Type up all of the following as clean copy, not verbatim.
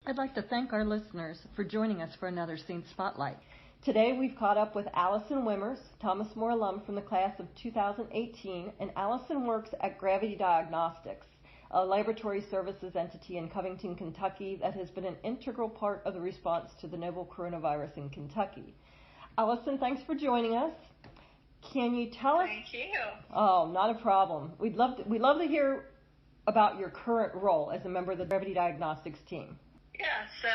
I'd like to thank our listeners for joining us for another Saint Spotlight. Today we've caught up with Allison Wimmers, Thomas More alum from the class of 2018, and Allison works at Gravity Diagnostics, a laboratory services entity in Covington, Kentucky that has been an integral part of the response to the novel coronavirus in Kentucky. Allison, thanks for joining us. Can you tell us? Thank you. Oh, not a problem. We'd love to hear about your current role as a member of the Gravity Diagnostics team. Yeah, so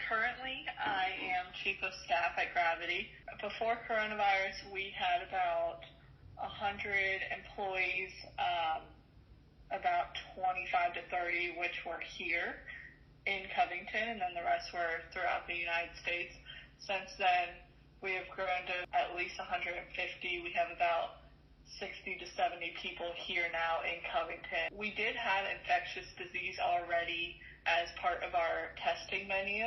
currently I am Chief of Staff at Gravity. Before coronavirus, we had about 100 employees, about 25 to 30, which were here in Covington, and then the rest were throughout the United States. Since then, we have grown to at least 150. We have about 60 to 70 people here now in Covington. We did have infectious disease already as part of our testing menu.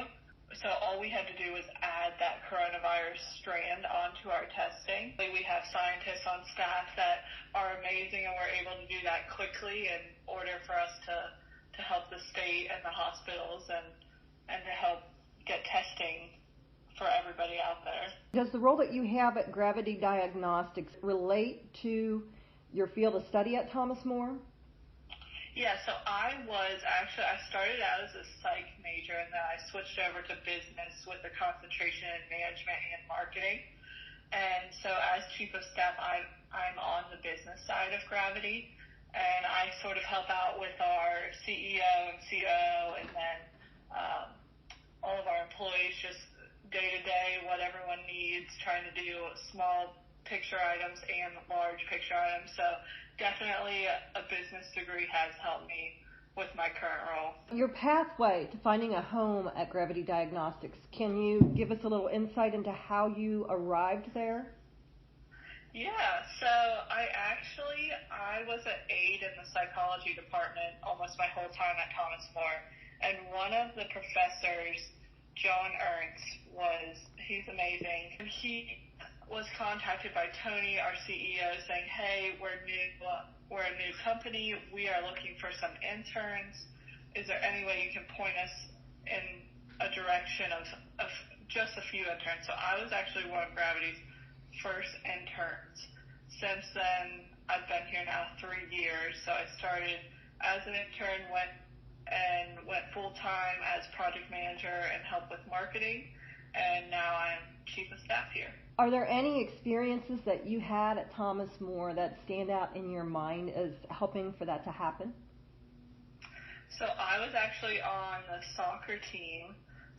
So all we had to do was add that coronavirus strand onto our testing. We have scientists on staff that are amazing, and we're able to do that quickly in order for us to help the state and the hospitals and to help get testing for everybody out there. Does the role that you have at Gravity Diagnostics relate to your field of study at Thomas More? Yeah, so I started out as a psych major, and then I switched over to business with a concentration in management and marketing. And so as Chief of Staff, I'm on the business side of Gravity, and I sort of help out with our CEO and COO, and then all of our employees just day-to-day, what everyone needs, trying to do small picture items and large picture items. So definitely a business degree has helped me with my current role. Your pathway to finding a home at Gravity Diagnostics, can you give us a little insight into how you arrived there? Yeah, so I was an aide in the psychology department almost my whole time at Thomas More, and one of the professors, John Ernst, he's amazing. He was contacted by Tony, our CEO, saying, hey, we're a new company. We are looking for some interns. Is there any way you can point us in a direction of just a few interns? So I was actually one of Gravity's first interns. Since then, I've been here now 3 years. So I started as an intern, went full-time as project manager and helped with marketing, and now I'm Chief of Staff here. Are there any experiences that you had at Thomas More that stand out in your mind as helping for that to happen? So I was actually on the soccer team,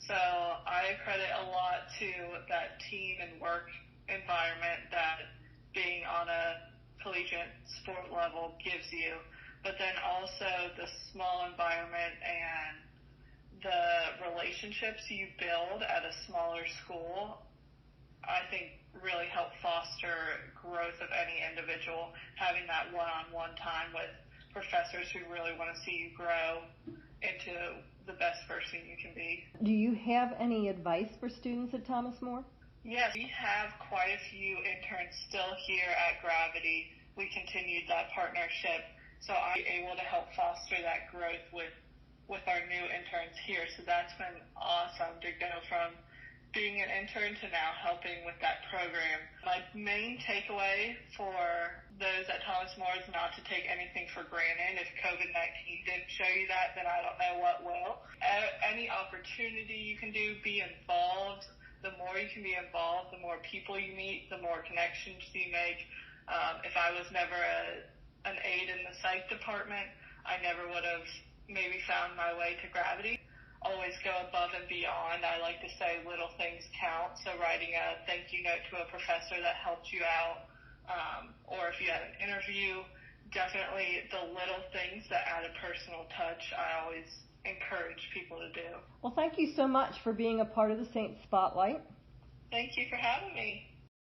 so I credit a lot to that team and work environment that being on a collegiate sport level gives you, but then also the small environment and the relationships you build at a smaller school, I think really help foster growth of any individual, having that one-on-one time with professors who really want to see you grow into the best person you can be. Do you have any advice for students at Thomas More? Yes, we have quite a few interns still here at Gravity. We continued that partnership, so I'm able to help foster that growth with our new interns here. So that's been awesome to go from being an intern to now helping with that program. My main takeaway for those at Thomas More is not to take anything for granted. If COVID-19 didn't show you that, then I don't know what will. Any opportunity you can do, be involved. The more you can be involved, the more people you meet, the more connections you make. If I was never an aide in the psych department, I never would have maybe found my way to Gravity. Always go above and beyond. I like to say little things count. So writing a thank you note to a professor that helped you out, or if you had an interview, definitely the little things that add a personal touch, I always encourage people to do. Well, thank you so much for being a part of the Saint Spotlight. Thank you for having me.